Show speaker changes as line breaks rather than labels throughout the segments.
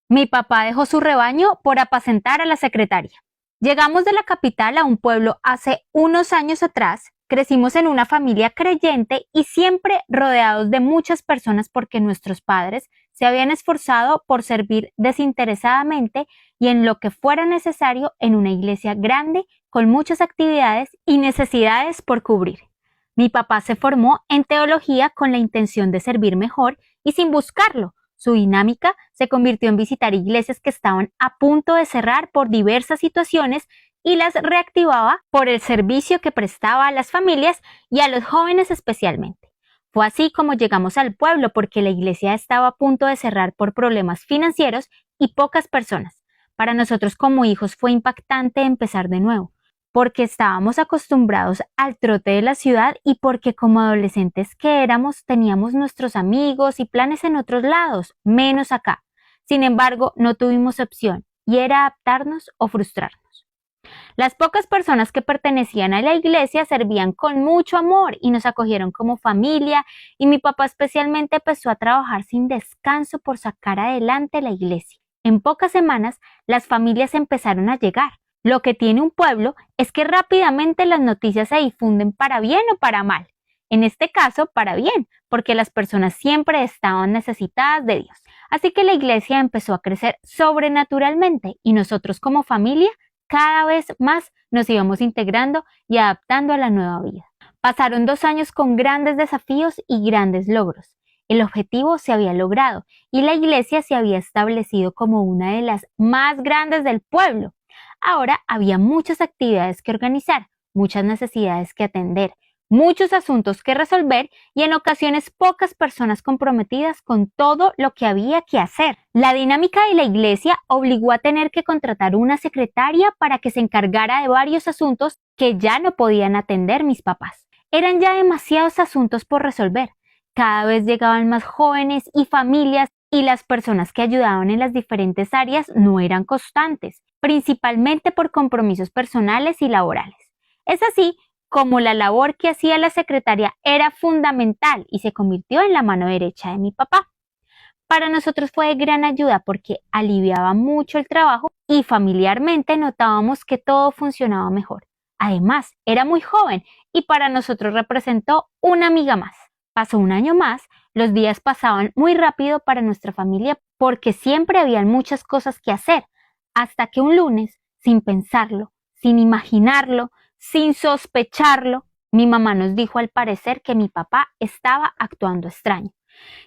Mi papá dejó su rebaño por apacentar a la secretaria. Llegamos de la capital a un pueblo hace unos años atrás, crecimos en una familia creyente y siempre rodeados de muchas personas porque nuestros padres se habían esforzado por servir desinteresadamente y en lo que fuera necesario en una iglesia grande con muchas actividades y necesidades por cubrir. Mi papá se formó en teología con la intención de servir mejor y sin buscarlo. Su dinámica se convirtió en visitar iglesias que estaban a punto de cerrar por diversas situaciones y las reactivaba por el servicio que prestaba a las familias y a los jóvenes especialmente. Fue así como llegamos al pueblo porque la iglesia estaba a punto de cerrar por problemas financieros y pocas personas. Para nosotros como hijos fue impactante empezar de nuevo, porque estábamos acostumbrados al trote de la ciudad y porque como adolescentes que éramos teníamos nuestros amigos y planes en otros lados, menos acá. Sin embargo, no tuvimos opción y era adaptarnos o frustrarnos. Las pocas personas que pertenecían a la iglesia servían con mucho amor y nos acogieron como familia y mi papá especialmente empezó a trabajar sin descanso por sacar adelante la iglesia. En pocas semanas, las familias empezaron a llegar. Lo que tiene un pueblo es que rápidamente las noticias se difunden para bien o para mal. En este caso, para bien, porque las personas siempre estaban necesitadas de Dios. Así que la iglesia empezó a crecer sobrenaturalmente y nosotros como familia cada vez más nos íbamos integrando y adaptando a la nueva vida. Pasaron 2 años con grandes desafíos y grandes logros. El objetivo se había logrado y la iglesia se había establecido como una de las más grandes del pueblo. Ahora había muchas actividades que organizar, muchas necesidades que atender, muchos asuntos que resolver y en ocasiones pocas personas comprometidas con todo lo que había que hacer. La dinámica de la iglesia obligó a tener que contratar una secretaria para que se encargara de varios asuntos que ya no podían atender mis papás. Eran ya demasiados asuntos por resolver. Cada vez llegaban más jóvenes y familias y las personas que ayudaban en las diferentes áreas no eran constantes, principalmente por compromisos personales y laborales. Es así como la labor que hacía la secretaria era fundamental y se convirtió en la mano derecha de mi papá. Para nosotros fue de gran ayuda porque aliviaba mucho el trabajo y familiarmente notábamos que todo funcionaba mejor. Además, era muy joven y para nosotros representó una amiga más. Pasó un año más, los días pasaban muy rápido para nuestra familia porque siempre habían muchas cosas que hacer, hasta que un lunes, sin pensarlo, sin imaginarlo, sin sospecharlo, mi mamá nos dijo al parecer que mi papá estaba actuando extraño,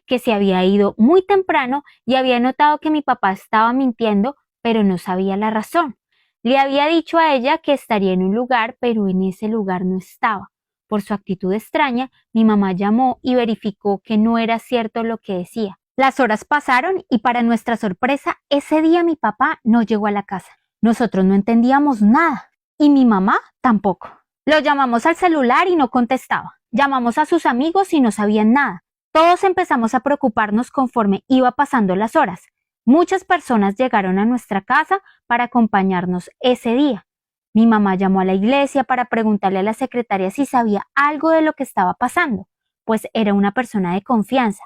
que se había ido muy temprano y había notado que mi papá estaba mintiendo, pero no sabía la razón. Le había dicho a ella que estaría en un lugar, pero en ese lugar no estaba. Por su actitud extraña, mi mamá llamó y verificó que no era cierto lo que decía. Las horas pasaron y para nuestra sorpresa, ese día mi papá no llegó a la casa. Nosotros no entendíamos nada y mi mamá tampoco. Lo llamamos al celular y no contestaba. Llamamos a sus amigos y no sabían nada. Todos empezamos a preocuparnos conforme iba pasando las horas. Muchas personas llegaron a nuestra casa para acompañarnos ese día. Mi mamá llamó a la iglesia para preguntarle a la secretaria si sabía algo de lo que estaba pasando, pues era una persona de confianza,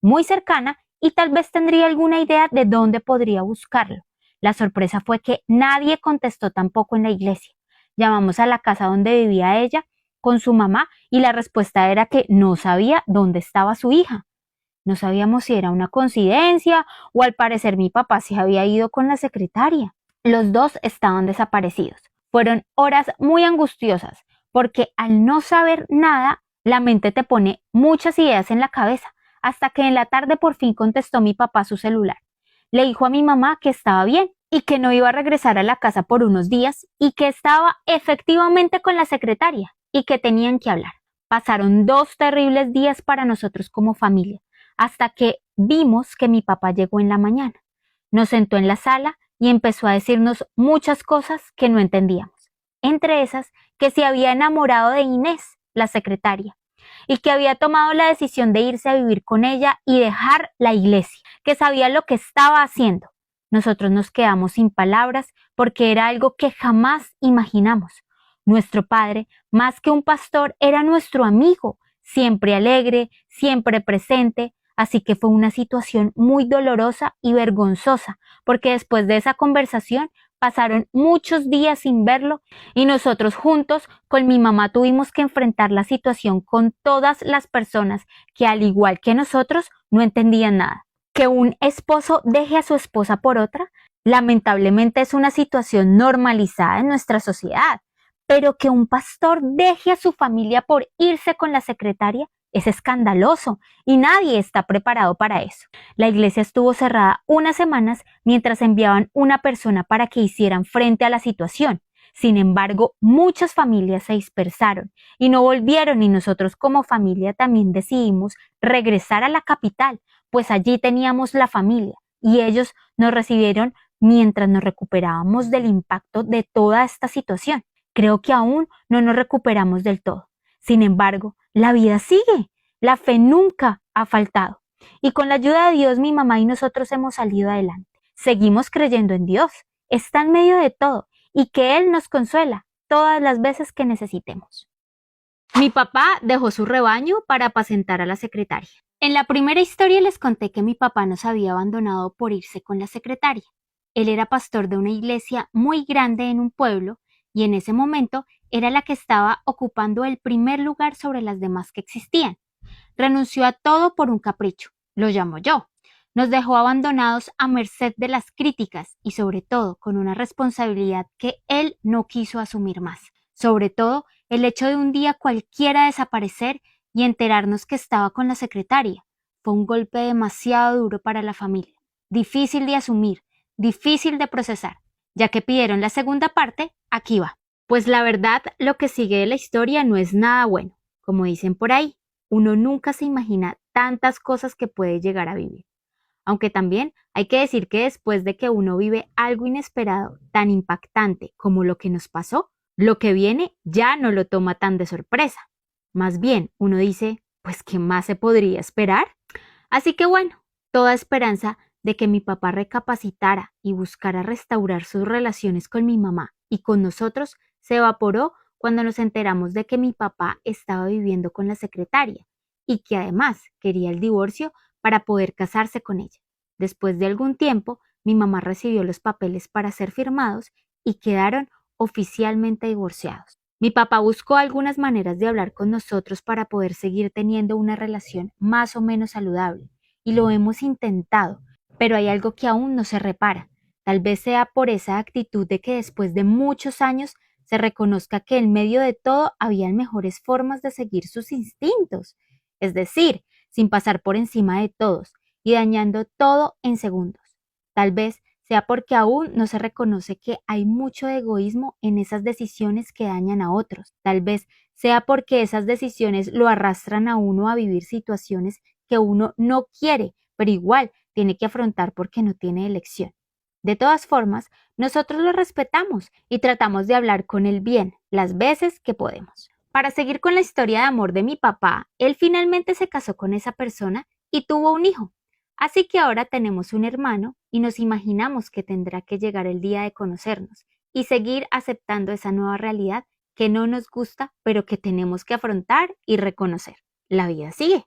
muy cercana y tal vez tendría alguna idea de dónde podría buscarlo. La sorpresa fue que nadie contestó tampoco en la iglesia. Llamamos a la casa donde vivía ella con su mamá y la respuesta era que no sabía dónde estaba su hija. No sabíamos si era una coincidencia o al parecer mi papá se había ido con la secretaria. Los dos estaban desaparecidos. Fueron horas muy angustiosas porque al no saber nada, la mente te pone muchas ideas en la cabeza, hasta que en la tarde por fin contestó mi papá su celular. Le dijo a mi mamá que estaba bien y que no iba a regresar a la casa por unos días y que estaba efectivamente con la secretaria y que tenían que hablar. Pasaron 2 terribles días para nosotros como familia, hasta que vimos que mi papá llegó en la mañana. Nos sentó en la sala y empezó a decirnos muchas cosas que no entendíamos. Entre esas, que se había enamorado de Inés, la secretaria, y que había tomado la decisión de irse a vivir con ella y dejar la iglesia, que sabía lo que estaba haciendo. Nosotros nos quedamos sin palabras porque era algo que jamás imaginamos. Nuestro padre, más que un pastor, era nuestro amigo, siempre alegre, siempre presente, Así que fue una situación muy dolorosa y vergonzosa, porque después de esa conversación pasaron muchos días sin verlo y nosotros juntos con mi mamá tuvimos que enfrentar la situación con todas las personas que al igual que nosotros no entendían nada. Que un esposo deje a su esposa por otra, lamentablemente es una situación normalizada en nuestra sociedad, pero que un pastor deje a su familia por irse con la secretaria es escandaloso y nadie está preparado para eso. La iglesia estuvo cerrada unas semanas mientras enviaban una persona para que hicieran frente a la situación. Sin embargo, muchas familias se dispersaron y no volvieron y nosotros como familia también decidimos regresar a la capital, pues allí teníamos la familia y ellos nos recibieron mientras nos recuperábamos del impacto de toda esta situación. Creo que aún no nos recuperamos del todo. Sin embargo, la vida sigue. La fe nunca ha faltado. Y con la ayuda de Dios, mi mamá y nosotros hemos salido adelante. Seguimos creyendo en Dios. Está en medio de todo y que Él nos consuela todas las veces que necesitemos. Mi papá dejó su rebaño para apacentar a la secretaria. En la primera historia les conté que mi papá nos había abandonado por irse con la secretaria. Él era pastor de una iglesia muy grande en un pueblo y en ese momento era la que estaba ocupando el primer lugar sobre las demás que existían. Renunció a todo por un capricho, lo llamo yo. Nos dejó abandonados a merced de las críticas y sobre todo con una responsabilidad que él no quiso asumir más. Sobre todo el hecho de un día cualquiera desaparecer y enterarnos que estaba con la secretaria. Fue un golpe demasiado duro para la familia, difícil de asumir, difícil de procesar. Ya que pidieron la segunda parte, aquí va. Pues la verdad, lo que sigue de la historia no es nada bueno. Como dicen por ahí, uno nunca se imagina tantas cosas que puede llegar a vivir. Aunque también hay que decir que después de que uno vive algo inesperado, tan impactante como lo que nos pasó, lo que viene ya no lo toma tan de sorpresa. Más bien, uno dice, pues ¿qué más se podría esperar? Así que bueno, toda esperanza de que mi papá recapacitara y buscara restaurar sus relaciones con mi mamá y con nosotros se evaporó cuando nos enteramos de que mi papá estaba viviendo con la secretaria y que además quería el divorcio para poder casarse con ella. Después de algún tiempo, mi mamá recibió los papeles para ser firmados y quedaron oficialmente divorciados. Mi papá buscó algunas maneras de hablar con nosotros para poder seguir teniendo una relación más o menos saludable, y lo hemos intentado, pero hay algo que aún no se repara. Tal vez sea por esa actitud de que después de muchos años se reconozca que en medio de todo habían mejores formas de seguir sus instintos, es decir, sin pasar por encima de todos y dañando todo en segundos. Tal vez sea porque aún no se reconoce que hay mucho egoísmo en esas decisiones que dañan a otros. Tal vez sea porque esas decisiones lo arrastran a uno a vivir situaciones que uno no quiere, pero igual tiene que afrontar porque no tiene elección. De todas formas, nosotros lo respetamos y tratamos de hablar con él bien las veces que podemos. Para seguir con la historia de amor de mi papá, él finalmente se casó con esa persona y tuvo un hijo. Así que ahora tenemos un hermano y nos imaginamos que tendrá que llegar el día de conocernos y seguir aceptando esa nueva realidad que no nos gusta, pero que tenemos que afrontar y reconocer. La vida sigue.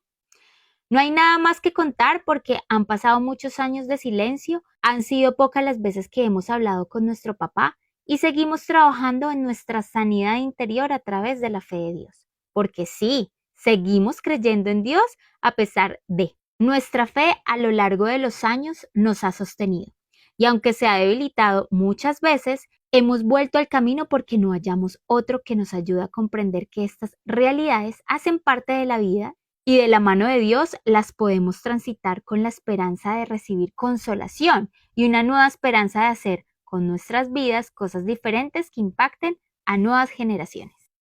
No hay nada más que contar porque han pasado muchos años de silencio, han sido pocas las veces que hemos hablado con nuestro papá y seguimos trabajando en nuestra sanidad interior a través de la fe de Dios. Porque sí, seguimos creyendo en Dios a pesar de. Nuestra fe a lo largo de los años nos ha sostenido y aunque se ha debilitado muchas veces, hemos vuelto al camino porque no hallamos otro que nos ayude a comprender que estas realidades hacen parte de la vida y de la mano de Dios las podemos transitar con la esperanza de recibir consolación y una nueva esperanza de hacer con nuestras vidas cosas diferentes que impacten a nuevas generaciones.